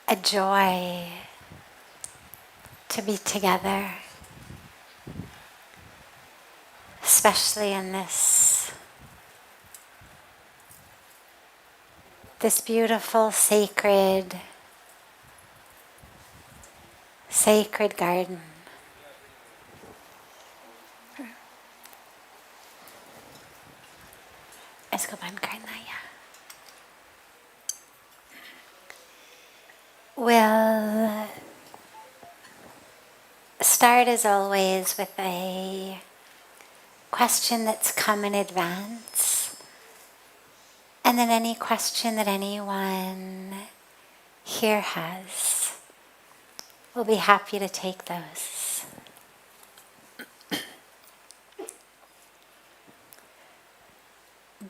a joy to be together, especially in this beautiful, sacred garden. इसको बंद करना है. We'll start as always with a question that's come in advance, and then any question that anyone here has. We'll be happy to take those.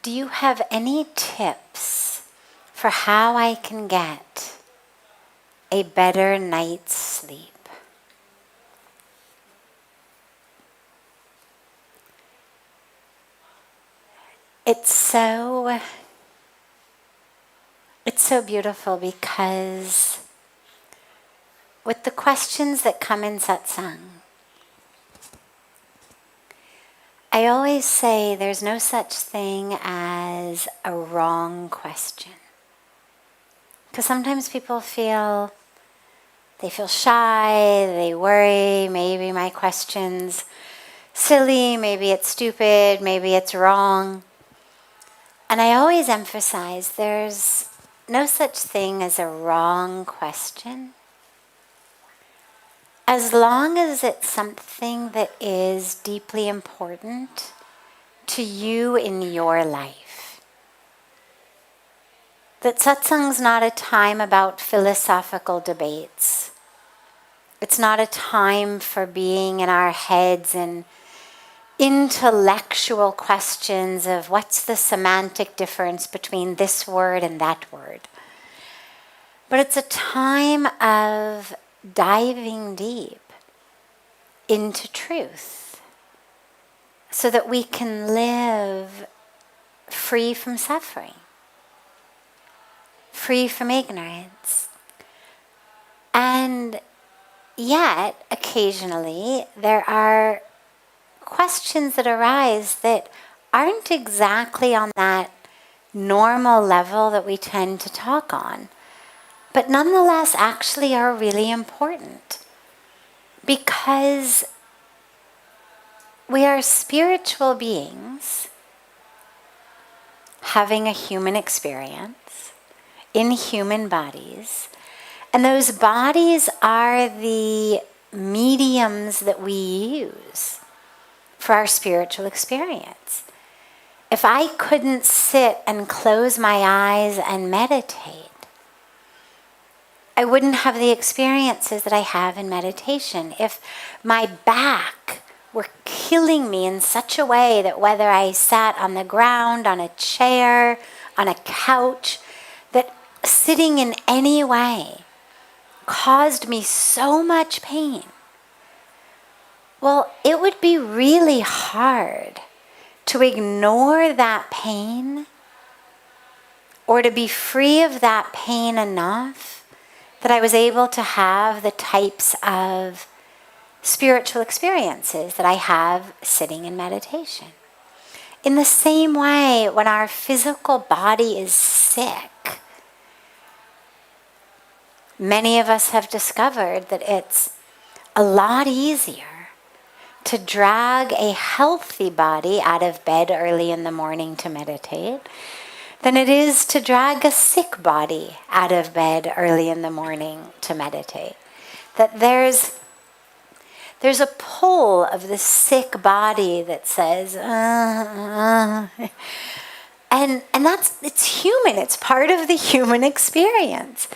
Do you have any tips for how I can get a better night's sleep? It's so beautiful because with the questions that come in satsang, I always say there's no such thing as a wrong question. Because sometimes people feel shy, they worry, maybe my question's silly, maybe it's stupid, maybe it's wrong. And I always emphasize there's no such thing as a wrong question, as long as it's something that is deeply important to you in your life. That satsang's not a time about philosophical debates. It's not a time for being in our heads and intellectual questions of what's the semantic difference between this word and that word. But it's a time of diving deep into truth so that we can live free from suffering, free from ignorance. And yet, occasionally, there are questions that arise that aren't exactly on that normal level that we tend to talk on, but nonetheless actually are really important because we are spiritual beings having a human experience in human bodies, and those bodies are the mediums that we use for our spiritual experience. If I couldn't sit and close my eyes and meditate, I wouldn't have the experiences that I have in meditation. If my back were killing me in such a way that whether I sat on the ground, on a chair, on a couch, that sitting in any way caused me so much pain, well, it would be really hard to ignore that pain or to be free of that pain enough that I was able to have the types of spiritual experiences that I have sitting in meditation. In the same way, when our physical body is sick, many of us have discovered that it's a lot easier to drag a healthy body out of bed early in the morning to meditate than it is to drag a sick body out of bed early in the morning to meditate. That there's a pull of the sick body that says, and it's human. It's part of the human experience.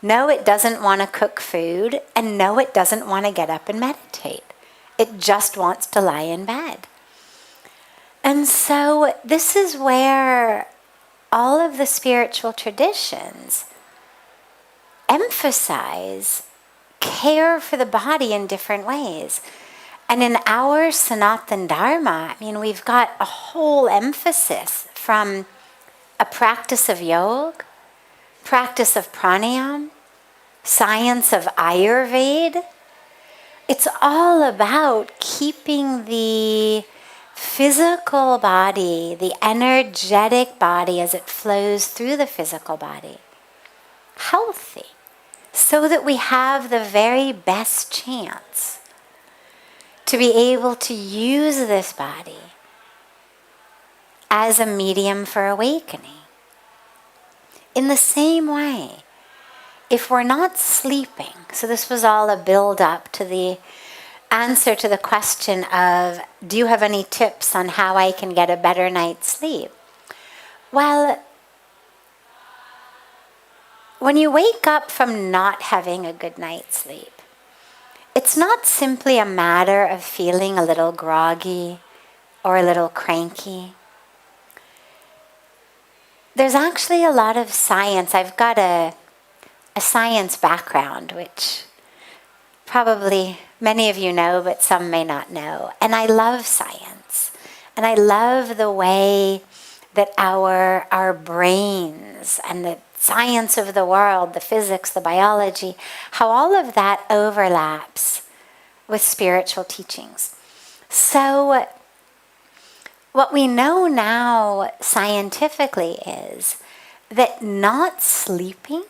No, it doesn't want to cook food, and no, it doesn't want to get up and meditate. It just wants to lie in bed. And so this is where all of the spiritual traditions emphasize care for the body in different ways. And in our Sanatan Dharma, we've got a whole emphasis from a practice of yoga, practice of pranayama, science of Ayurveda, it's all about keeping the physical body, the energetic body as it flows through the physical body, healthy, so that we have the very best chance to be able to use this body as a medium for awakening. In the same way, if we're not sleeping, so this was all a build-up to the answer to the question of, do you have any tips on how I can get a better night's sleep? Well, when you wake up from not having a good night's sleep, it's not simply a matter of feeling a little groggy or a little cranky. There's actually a lot of science. I've got a science background, which probably many of you know, but some may not know. And I love science. And I love the way that our brains and the science of the world, the physics, the biology, how all of that overlaps with spiritual teachings. So what we know now scientifically is that not sleeping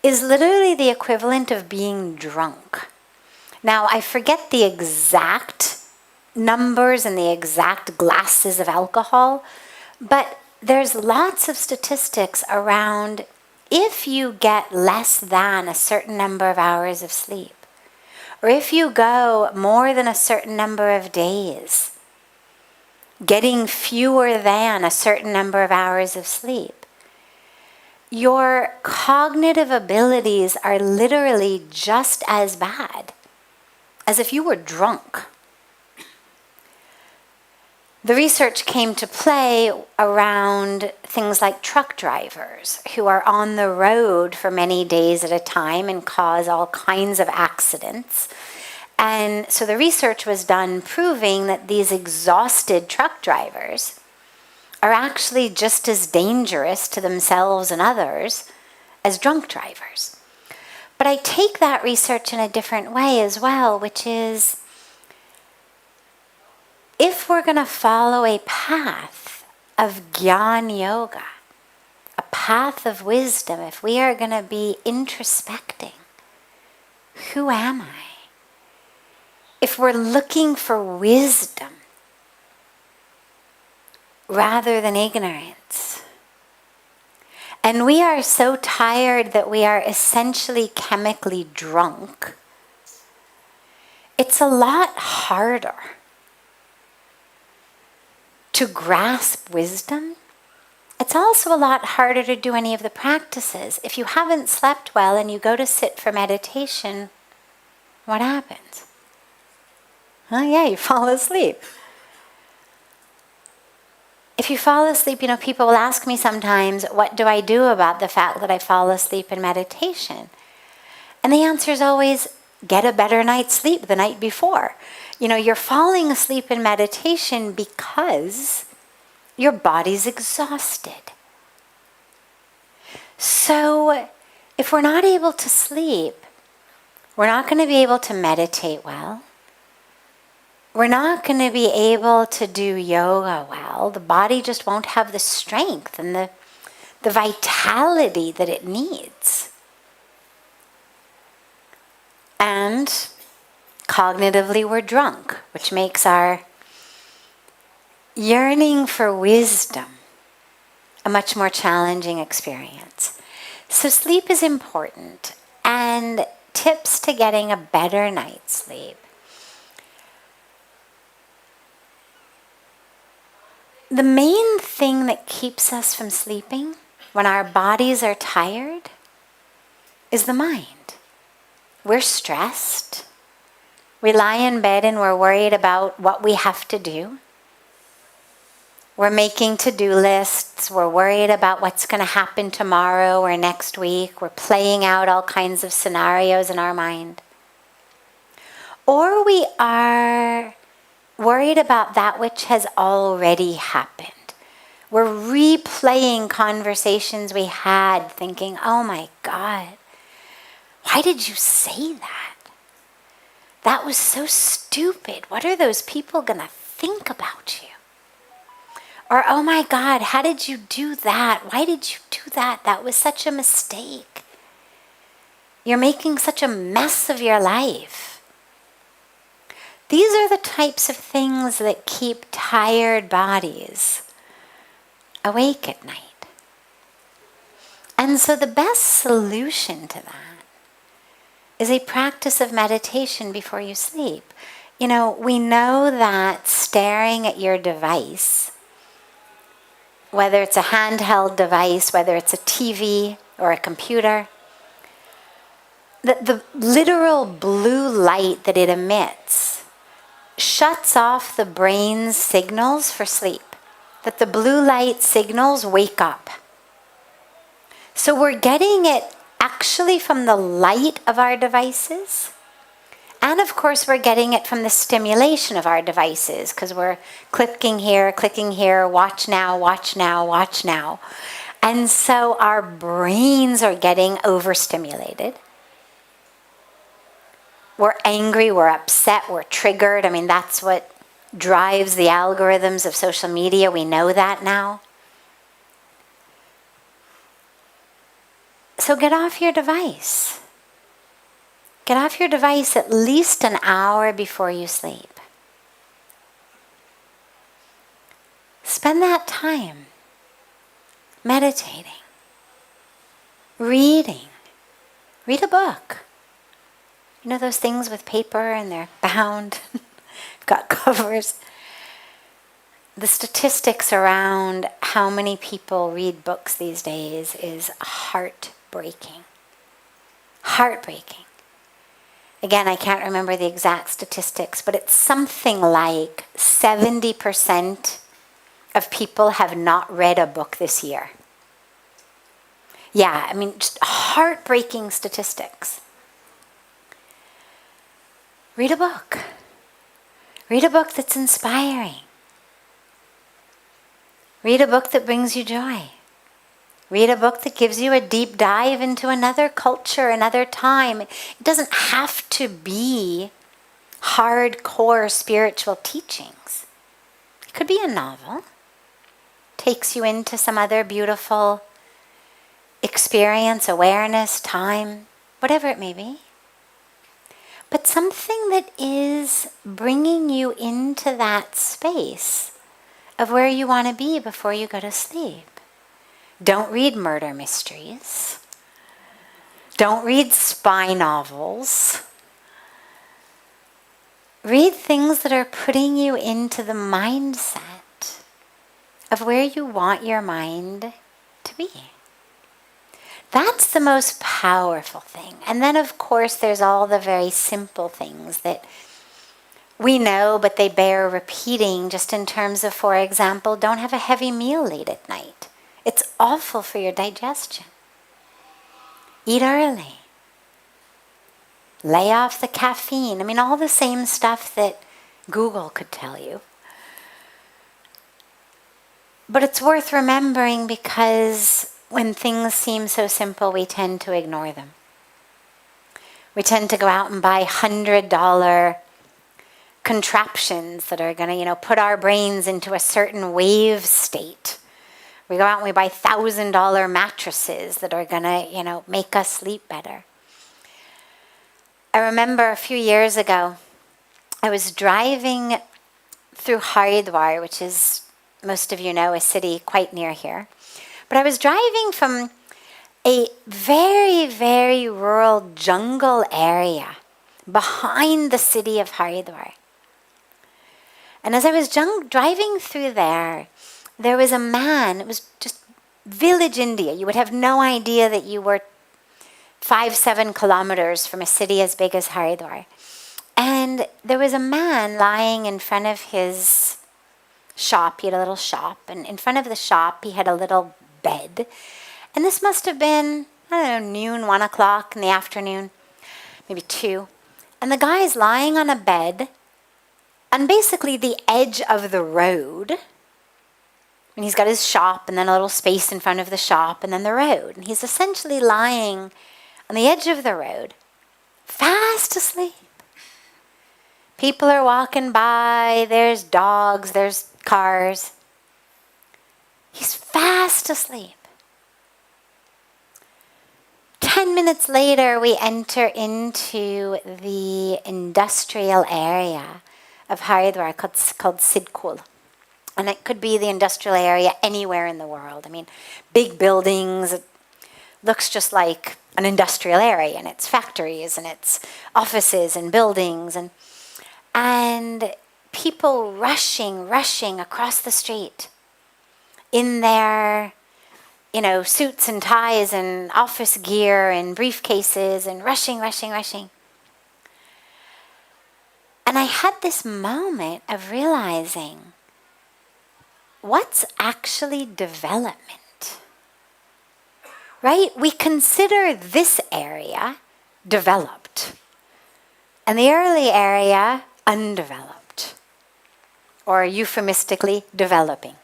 is literally the equivalent of being drunk. Now, I forget the exact numbers and the exact glasses of alcohol, but there's lots of statistics around if you get less than a certain number of hours of sleep, or if you go more than a certain number of days, getting fewer than a certain number of hours of sleep, your cognitive abilities are literally just as bad as if you were drunk. The research came to play around things like truck drivers who are on the road for many days at a time and cause all kinds of accidents. And so the research was done proving that these exhausted truck drivers are actually just as dangerous to themselves and others as drunk drivers. But I take that research in a different way as well, which is, if we're going to follow a path of Jnana Yoga, a path of wisdom, if we are going to be introspecting, who am I? If we're looking for wisdom rather than ignorance, and we are so tired that we are essentially chemically drunk, it's a lot harder to grasp wisdom. It's also a lot harder to do any of the practices. If you haven't slept well and you go to sit for meditation, what happens? Oh yeah, you fall asleep. If you fall asleep, people will ask me sometimes, what do I do about the fact that I fall asleep in meditation? And the answer is always, get a better night's sleep the night before. You're falling asleep in meditation because your body's exhausted. So if we're not able to sleep, we're not going to be able to meditate well. We're not going to be able to do yoga well. The body just won't have the strength and the vitality that it needs. And cognitively, we're drunk, which makes our yearning for wisdom a much more challenging experience. So sleep is important, and tips to getting a better night's sleep. The main thing that keeps us from sleeping when our bodies are tired is the mind. We're stressed. We lie in bed and we're worried about what we have to do. We're making to-do lists. We're worried about what's going to happen tomorrow or next week. We're playing out all kinds of scenarios in our mind. Or we are worried about that which has already happened. We're replaying conversations we had, thinking, oh my God, Why did you say that? That was so stupid. What are those people going to think about you? Or, oh my God, how did you do that? Why did you do that? That was such a mistake. You're making such a mess of your life. These are the types of things that keep tired bodies awake at night. And so the best solution to that is a practice of meditation before you sleep. You know, we know that staring at your device, whether it's a handheld device, whether it's a TV or a computer, the literal blue light that it emits shuts off the brain's signals for sleep. That the blue light signals wake up. So we're getting it actually from the light of our devices. And of course, we're getting it from the stimulation of our devices, because we're clicking here, watch now, watch now, watch now. And so our brains are getting overstimulated. We're angry, we're upset, we're triggered. I mean, that's what drives the algorithms of social media. We know that now. So get off your device. Get off your device at least an hour before you sleep. Spend that time meditating, reading. Read a book. You know those things with paper and they're bound, got covers. The statistics around how many people read books these days is heartbreaking. Heartbreaking. Again, I can't remember the exact statistics, but it's something like 70% of people have not read a book this year. Yeah, I mean, just heartbreaking statistics. Read a book. Read a book that's inspiring. Read a book that brings you joy. Read a book that gives you a deep dive into another culture, another time. It doesn't have to be hardcore spiritual teachings. It could be a novel. Takes you into some other beautiful experience, awareness, time, whatever it may be. But something that is bringing you into that space of where you want to be before you go to sleep. Don't read murder mysteries. Don't read spy novels. Read things that are putting you into the mindset of where you want your mind to be. That's the most powerful thing. And then, of course, there's all the very simple things that we know, but they bear repeating, just in terms of, for example, don't have a heavy meal late at night. It's awful for your digestion. Eat early. Lay off the caffeine. I mean, all the same stuff that Google could tell you. But it's worth remembering, because when things seem so simple, we tend to ignore them. We tend to go out and buy $100 contraptions that are going to, put our brains into a certain wave state. We go out and we buy $1,000 mattresses that are going to, make us sleep better. I remember a few years ago, I was driving through Haridwar, which is, most of you know, a city quite near here. But I was driving from a very, very rural jungle area behind the city of Haridwar. And as I was driving through there was a man. It was just village India. You would have no idea that you were 5-7 kilometers from a city as big as Haridwar. And there was a man lying in front of his shop. He had a little shop. And in front of the shop, he had a little bed. And this must have been, noon, 1 o'clock in the afternoon, maybe 2. And the guy is lying on a bed on basically the edge of the road. And he's got his shop and then a little space in front of the shop and then the road. And he's essentially lying on the edge of the road. fast asleep. People are walking by, there's dogs, there's cars. He's fast asleep. 10 minutes later, we enter into the industrial area of Haridwar called Sidkul. And it could be the industrial area anywhere in the world. I mean, big buildings, it looks just like an industrial area, and it's factories and it's offices and buildings and people rushing across the street in their, suits and ties and office gear and briefcases and rushing. And I had this moment of realizing what's actually development, right? We consider this area developed and the early area undeveloped, or euphemistically developing.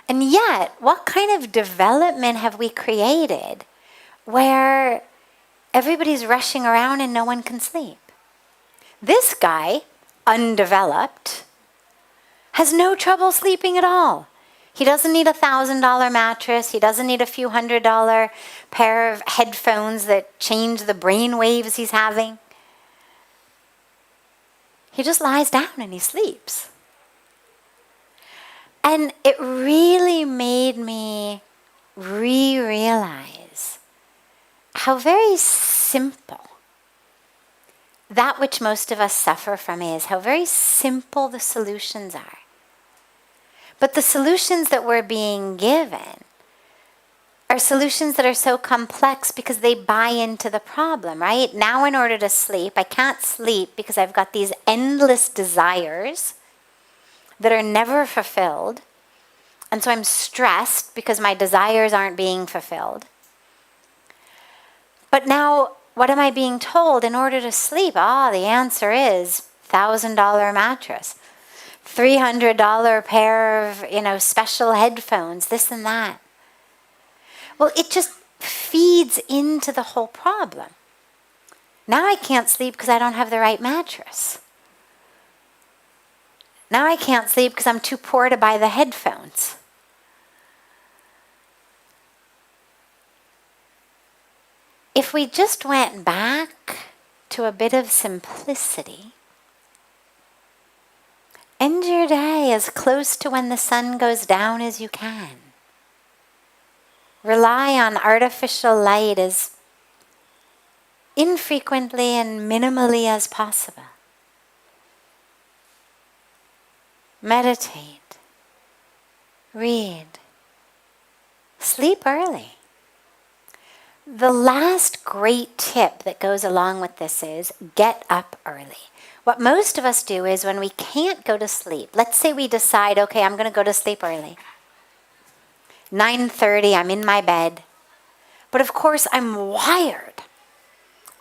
And yet, what kind of development have we created where everybody's rushing around and no one can sleep? This guy, undeveloped, has no trouble sleeping at all. He doesn't need a $1,000 mattress. He doesn't need a few $100 pair of headphones that change the brain waves he's having. He just lies down and he sleeps. And it really made me realize how very simple that which most of us suffer from is, how very simple the solutions are. But the solutions that we're being given are solutions that are so complex because they buy into the problem, right? Now in order to sleep, I can't sleep because I've got these endless desires that are never fulfilled. And so I'm stressed because my desires aren't being fulfilled. But now, what am I being told in order to sleep? The answer is $1,000 mattress, $300 pair of, special headphones, this and that. Well, it just feeds into the whole problem. Now I can't sleep because I don't have the right mattress. Now I can't sleep because I'm too poor to buy the headphones. If we just went back to a bit of simplicity, end your day as close to when the sun goes down as you can. Rely on artificial light as infrequently and minimally as possible. Meditate. Read. Sleep early. The last great tip that goes along with this is get up early. What most of us do is when we can't go to sleep, let's say we decide, okay, I'm going to go to sleep early. 9:30, I'm in my bed. But of course, I'm wired.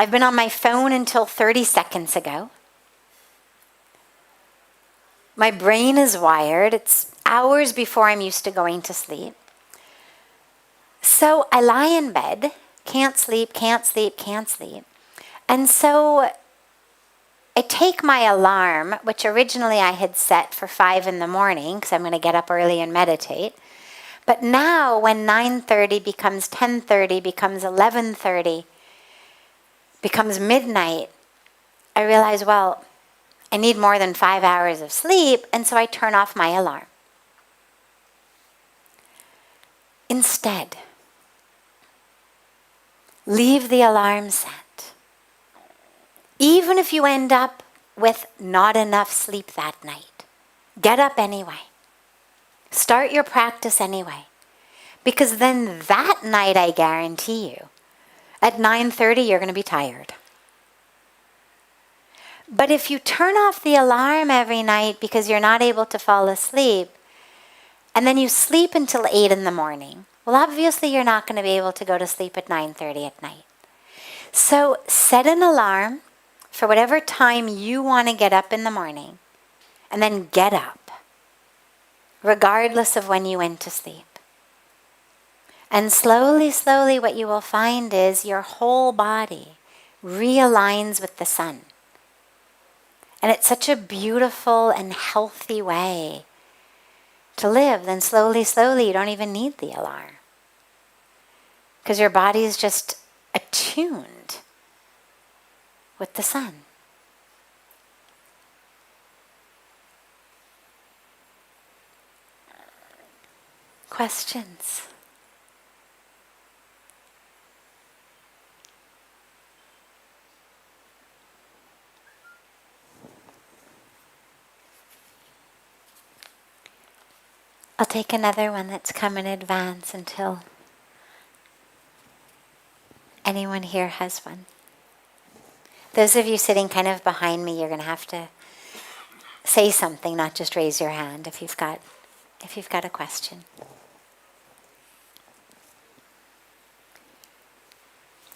I've been on my phone until 30 seconds ago. My brain is wired. It's hours before I'm used to going to sleep. So I lie in bed, can't sleep. And so I take my alarm, which originally I had set for 5 in the morning, because I'm going to get up early and meditate. But now when 9:30 becomes 10:30, becomes 11:30, becomes midnight, I realize, well, I need more than 5 hours of sleep, and so I turn off my alarm. Instead, leave the alarm set. Even if you end up with not enough sleep that night, get up anyway. Start your practice anyway. Because then that night, I guarantee you, at 9:30, you're going to be tired. But if you turn off the alarm every night because you're not able to fall asleep, and then you sleep until 8 in the morning, well, obviously you're not going to be able to go to sleep at 9:30 at night. So set an alarm for whatever time you want to get up in the morning, and then get up, regardless of when you went to sleep. And slowly, what you will find is your whole body realigns with the sun. And it's such a beautiful and healthy way to live. Then slowly, slowly, you don't even need the alarm. Because your body is just attuned with the sun. Questions? I'll take another one that's come in advance until anyone here has one. Those of you sitting kind of behind me, you're going to have to say something, not just raise your hand if you've got a question.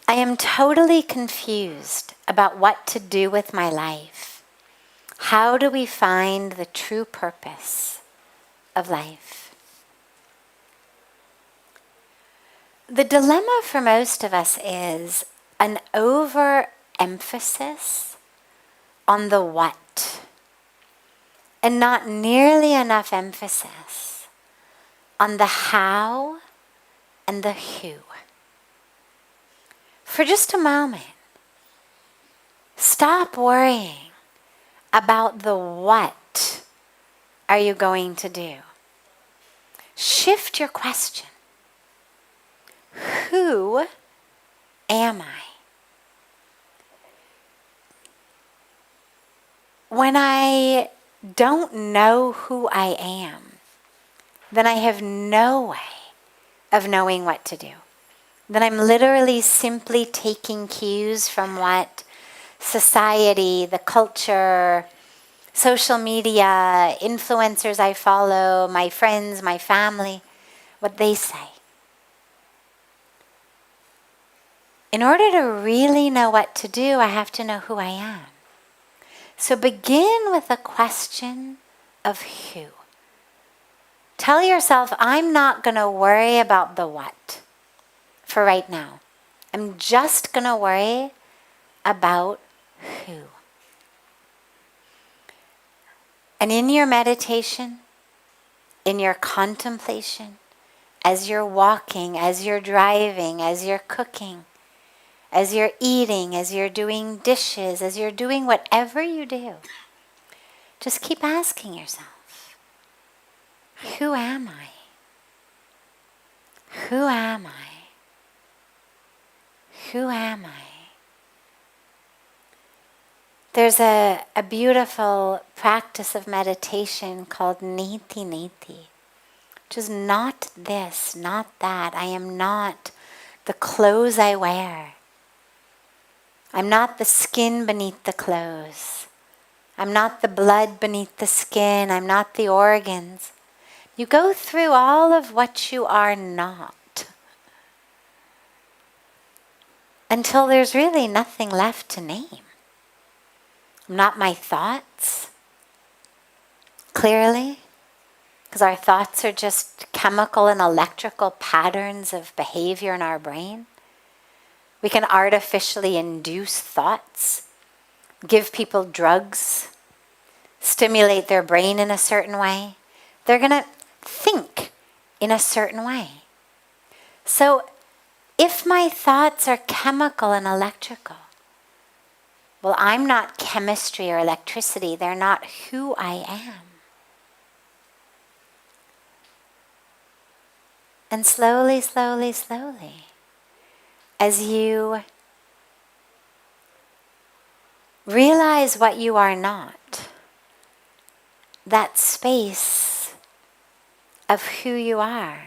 I am totally confused about what to do with my life. How do we find the true purpose of life? The dilemma for most of us is an overemphasis on the what, and not nearly enough emphasis on the how and the who. For just a moment, stop worrying about the what are you going to do. Shift your question. Who am I? When I don't know who I am, then I have no way of knowing what to do. Then I'm literally simply taking cues from what society, the culture, social media, influencers I follow, my friends, my family, what they say. In order to really know what to do, I have to know who I am. So begin with a question of who. Tell yourself, I'm not going to worry about the what for right now. I'm just going to worry about who. And in your meditation, in your contemplation, as you're walking, as you're driving, as you're cooking, as you're eating, as you're doing dishes, as you're doing whatever you do, just keep asking yourself, who am I? Who am I? Who am I? There's a beautiful practice of meditation called neti neti, which is not this, not that. I am not the clothes I wear. I'm not the skin beneath the clothes. I'm not the blood beneath the skin. I'm not the organs. You go through all of what you are not until there's really nothing left to name. I'm not my thoughts, clearly, because our thoughts are just chemical and electrical patterns of behavior in our brain. We can artificially induce thoughts, give people drugs, stimulate their brain in a certain way. They're going to think in a certain way. So if my thoughts are chemical and electrical, well, I'm not chemistry or electricity. They're not who I am. And slowly, slowly, slowly, as you realize what you are not, that space of who you are,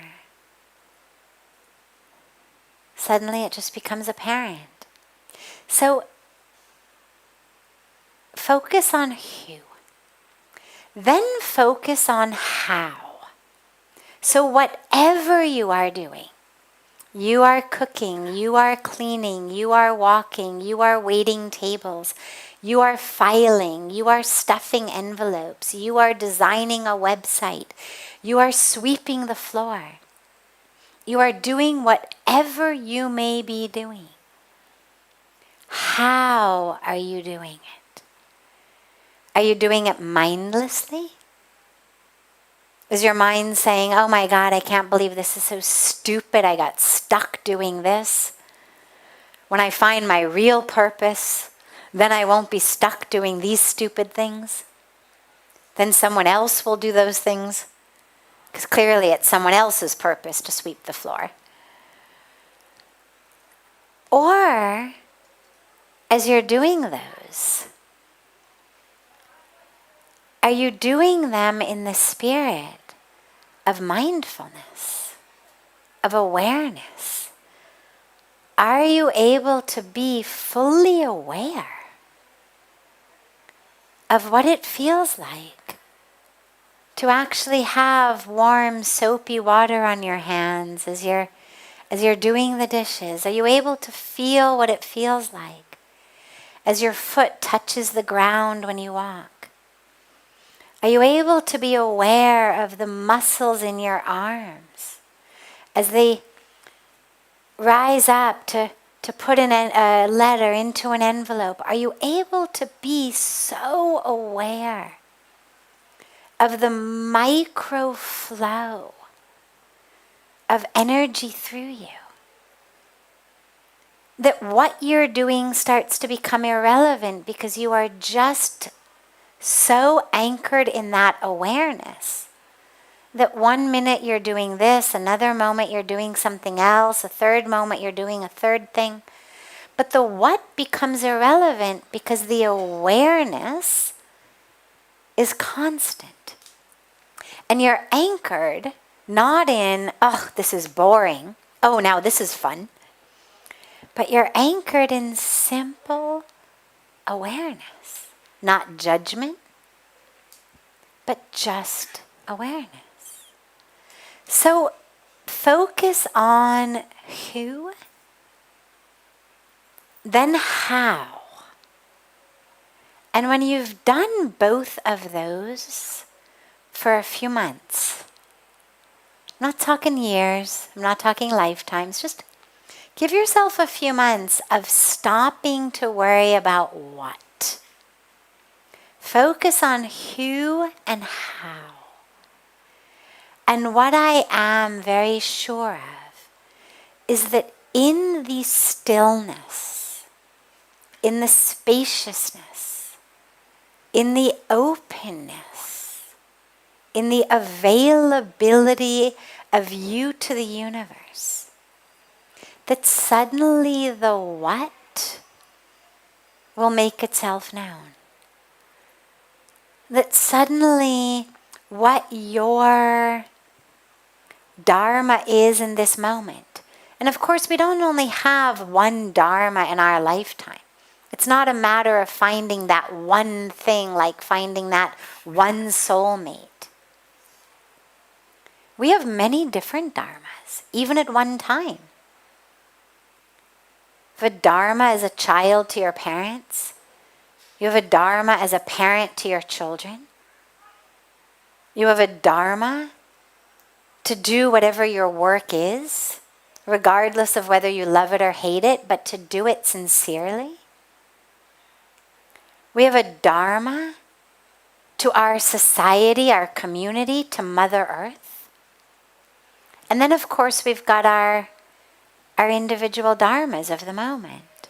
suddenly it just becomes apparent. So focus on who. Then focus on how. So whatever you are doing, you are cooking, you are cleaning, you are walking, you are waiting tables, you are filing, you are stuffing envelopes, you are designing a website, you are sweeping the floor. You are doing whatever you may be doing. how are you doing it? Are you doing it mindlessly? Is your mind saying, oh my God, I can't believe this is so stupid. I got stuck doing this. When I find my real purpose, then I won't be stuck doing these stupid things. Then someone else will do those things. Because clearly it's someone else's purpose to sweep the floor. Or, as you're doing those, are you doing them in the spirit of mindfulness, of awareness? Are you able to be fully aware of what it feels like to actually have warm, soapy water on your hands as you're doing the dishes? Are you able to feel what it feels like as your foot touches the ground when you walk? Are you able to be aware of the muscles in your arms as they rise up to put a letter into an envelope? Are you able to be so aware of the micro flow of energy through you that what you're doing starts to become irrelevant because you are just so anchored in that awareness that one minute you're doing this, another moment you're doing something else, a third moment you're doing a third thing. But the what becomes irrelevant because the awareness is constant. And you're anchored not in, oh, this is boring. Oh, now this is fun. But you're anchored in simple awareness. Not judgment, but just awareness. So focus on who, then how. And when you've done both of those for a few months, I'm not talking years, I'm not talking lifetimes, just give yourself a few months of stopping to worry about what. Focus on who and how. And what I am very sure of is that in the stillness, in the spaciousness, in the openness, in the availability of you to the universe, that suddenly the what will make itself known. That suddenly what your Dharma is in this moment. And of course, we don't only have one Dharma in our lifetime. It's not a matter of finding that one thing, like finding that one soulmate. We have many different Dharmas, even at one time. You have a Dharma as a child to your parents. You have a Dharma as a parent to your children. You have a Dharma to do whatever your work is, regardless of whether you love it or hate it, but to do it sincerely. We have a Dharma to our society, our community, to Mother Earth. And then, of course, we've got our individual Dharmas of the moment.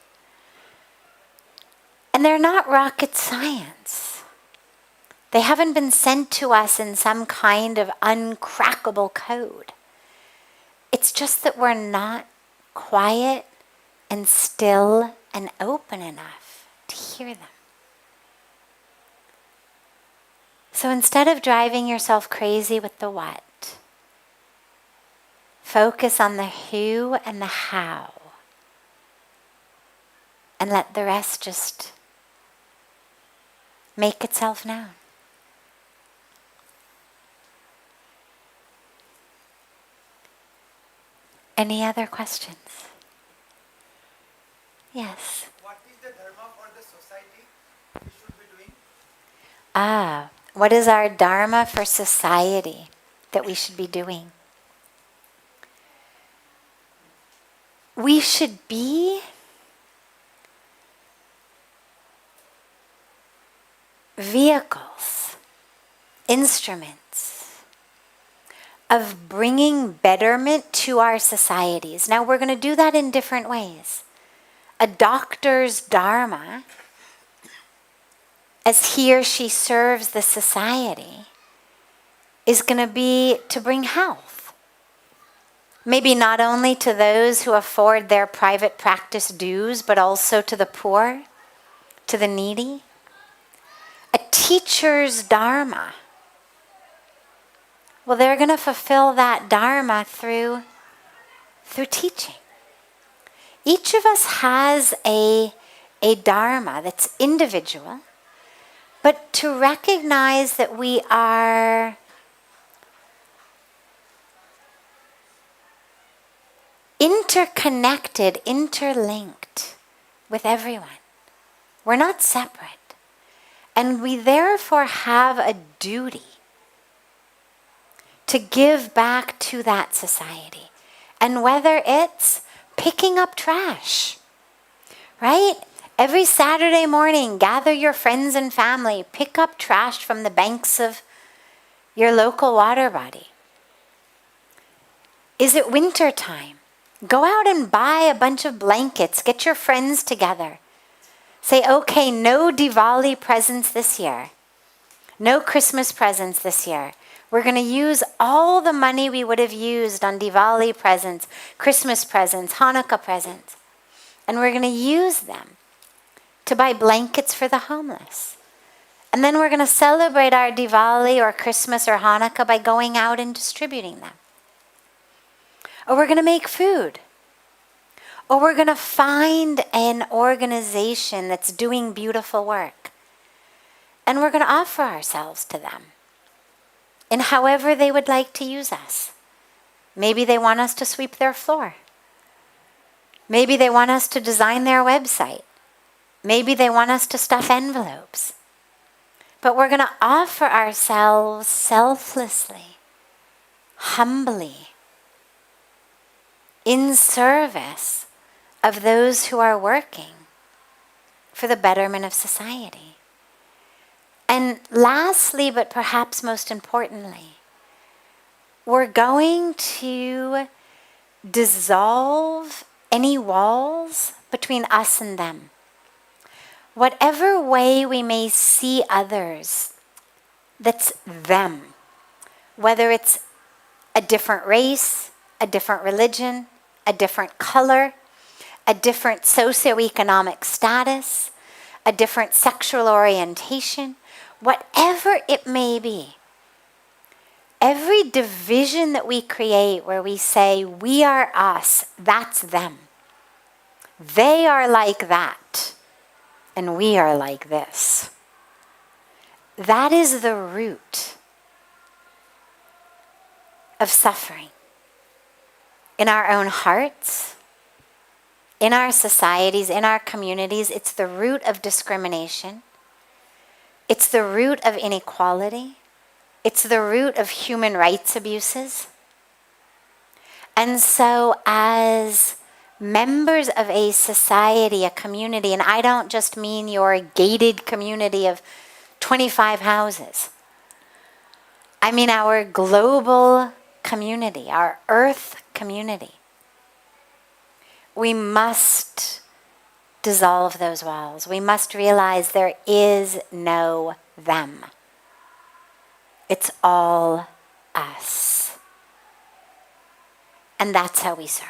And they're not rocket science. They haven't been sent to us in some kind of uncrackable code. It's just that we're not quiet and still and open enough to hear them. So instead of driving yourself crazy with the what, focus on the who and the how. And let the rest just make itself known. Any other questions? Yes. What is the Dharma for the society we should be doing? What is our Dharma for society that we should be doing? We should be vehicles, instruments of bringing betterment to our societies. Now, we're going to do that in different ways. A doctor's Dharma, as he or she serves the society, is going to be to bring health. Maybe not only to those who afford their private practice dues, but also to the poor, to the needy. A teacher's Dharma, well, they're going to fulfill that Dharma through teaching. Each of us has a Dharma that's individual, but to recognize that we are interconnected, interlinked with everyone. We're not separate. And we therefore have a duty to give back to that society. And whether it's picking up trash, right? Every Saturday morning, gather your friends and family, pick up trash from the banks of your local water body. Is it winter time? Go out and buy a bunch of blankets, get your friends together. Say, okay, no Diwali presents this year. No Christmas presents this year. We're going to use all the money we would have used on Diwali presents, Christmas presents, Hanukkah presents. And we're going to use them to buy blankets for the homeless. And then we're going to celebrate our Diwali or Christmas or Hanukkah by going out and distributing them. Or we're going to make food. Or we're going to find an organization that's doing beautiful work. And we're going to offer ourselves to them in however they would like to use us. Maybe they want us to sweep their floor. Maybe they want us to design their website. Maybe they want us to stuff envelopes. But we're going to offer ourselves selflessly, humbly, in service of those who are working for the betterment of society. And lastly, but perhaps most importantly, we're going to dissolve any walls between us and them. Whatever way we may see others, that's them. Whether it's a different race, a different religion, a different color, a different socioeconomic status, a different sexual orientation, whatever it may be. Every division that we create where we say, we are us, that's them. They are like that, and we are like this. That is the root of suffering in our own hearts, in our societies, in our communities. It's the root of discrimination. It's the root of inequality. It's the root of human rights abuses. And so as members of a society, a community, and I don't just mean your gated community of 25 houses. I mean our global community, our earth community. We must dissolve those walls. We must realize there is no them. It's all us. And that's how we serve.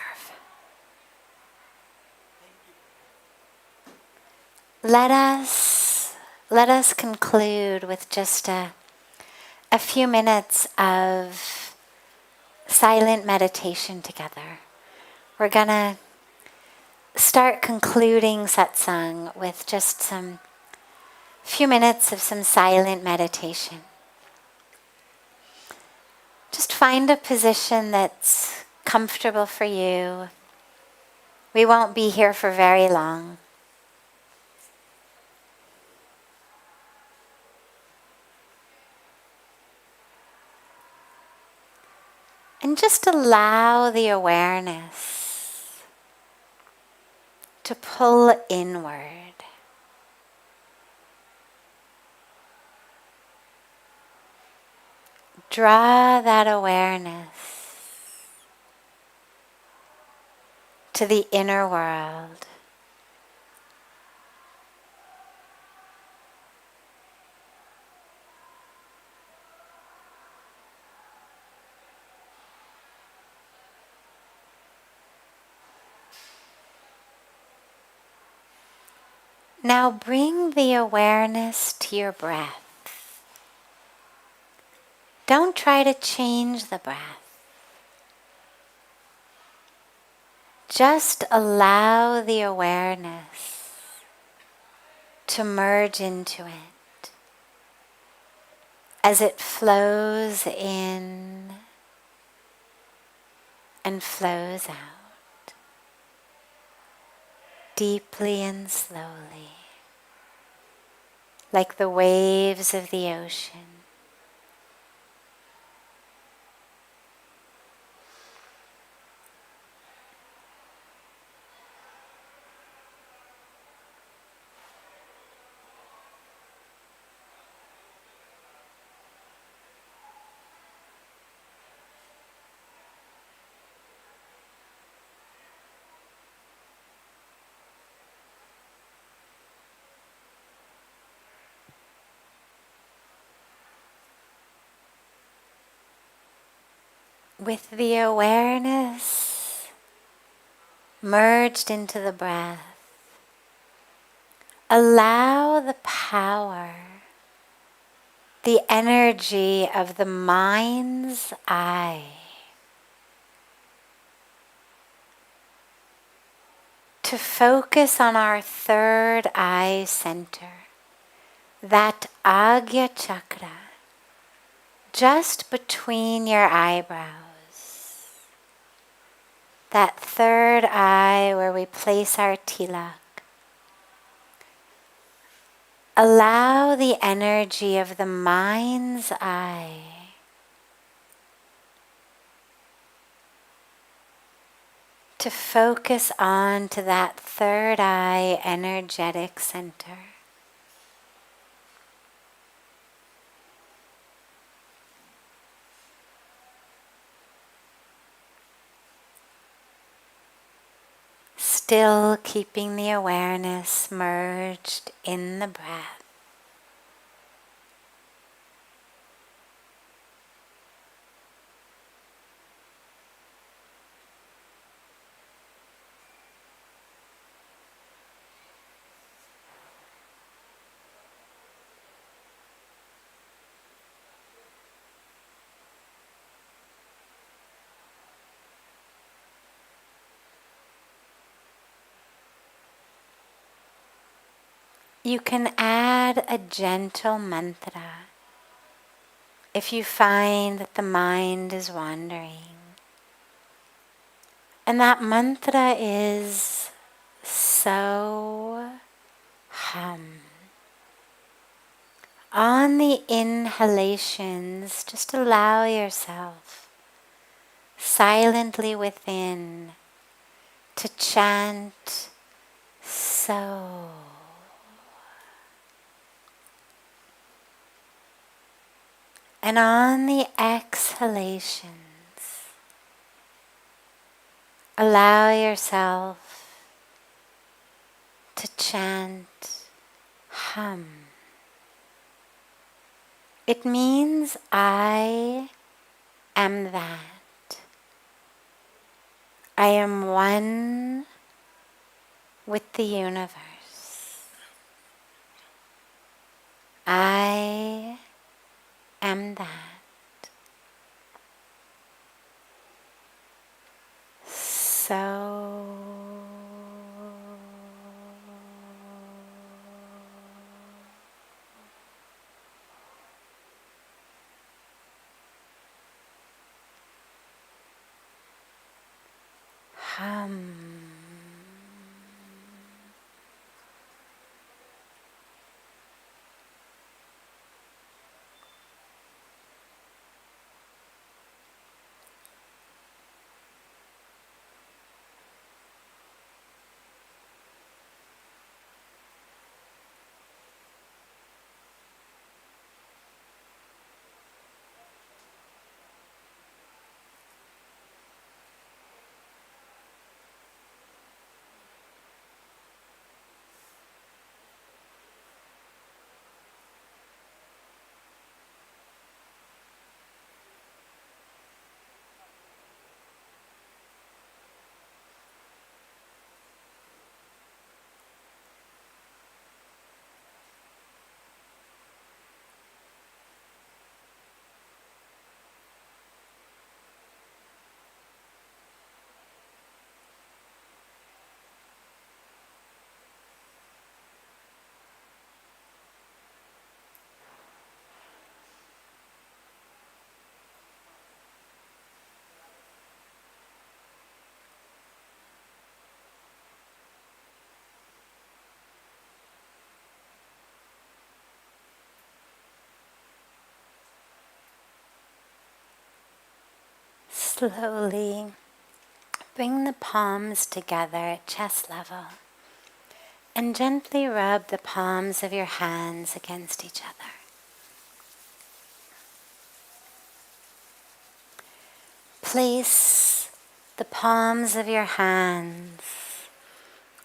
Let us conclude with just a few minutes of silent meditation together. We're going to start concluding satsang with just some few minutes of some silent meditation. Just find a position that's comfortable for you. We won't be here for very long. And just allow the awareness to pull inward. draw that awareness to the inner world. Now bring the awareness to your breath. Don't try to change the breath. Just allow the awareness to merge into it as it flows in and flows out, deeply and slowly, like the waves of the ocean. With the awareness merged into the breath, allow the power, the energy of the mind's eye to focus on our third eye center, that Agya chakra, just between your eyebrows. That third eye where we place our tilak. Allow the energy of the mind's eye to focus on to that third eye energetic center. Still keeping the awareness merged in the breath. You can add a gentle mantra if you find that the mind is wandering. And that mantra is so hum. On the inhalations, just allow yourself silently within to chant so. And on the exhalations, allow yourself to chant hum. It means I am that. I am one with the universe. I am that. So hum. Slowly bring the palms together at chest level and gently rub the palms of your hands against each other. Place the palms of your hands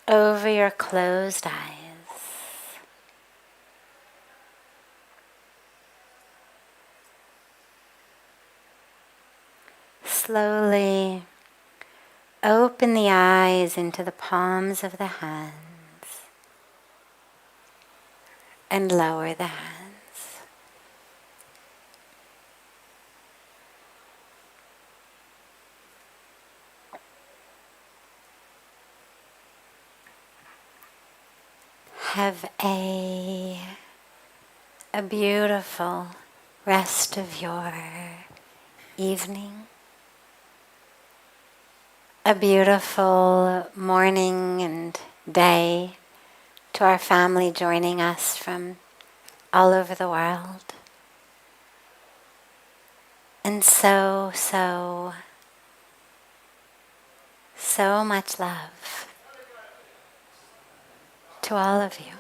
over your closed eyes. Slowly open the eyes into the palms of the hands and lower the hands. Have a beautiful rest of your evening. A beautiful morning and day to our family joining us from all over the world. And so much love to all of you.